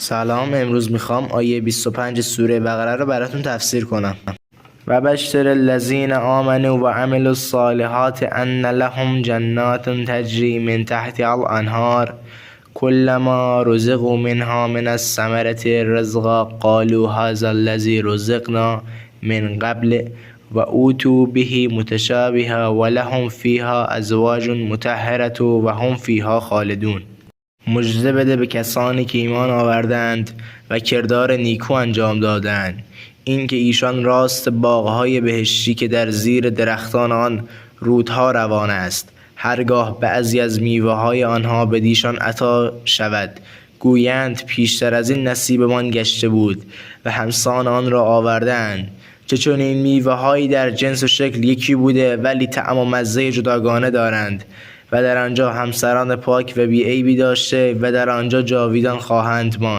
سلام. امروز میخوام آیه 25 سوره بقره رو براتون تفسیر کنم. و بشر الذین آمنوا و عملوا الصالحات ان لهم جنات تجری من تحتها الانهار كلما رزقوا منها من الثمرة رزقا قالوا هذا الذي رزقنا من قبل و اوتوا به متشابها ولهم فیها ازواج مطهرة و هم فیها خالدون. مژده بده به کسانی که ایمان آوردند و کردار نیکو انجام دادند، اینکه ایشان راست باغ‌های بهشتی که در زیر درختان آن رودها روان است، هرگاه بعضی از میوه‌های آنها بدیشان عطا شود گویند پیشتر از این نصیبمان گشته بود و همسان آن را آوردند. چون این میوه‌هایی در جنس و شکل یکی بوده ولی طعم و مزه جداگانه دارند و در آنجا همسران پاک و بی‌عیبی داشته و در آنجا جاویدان خواهند ماند.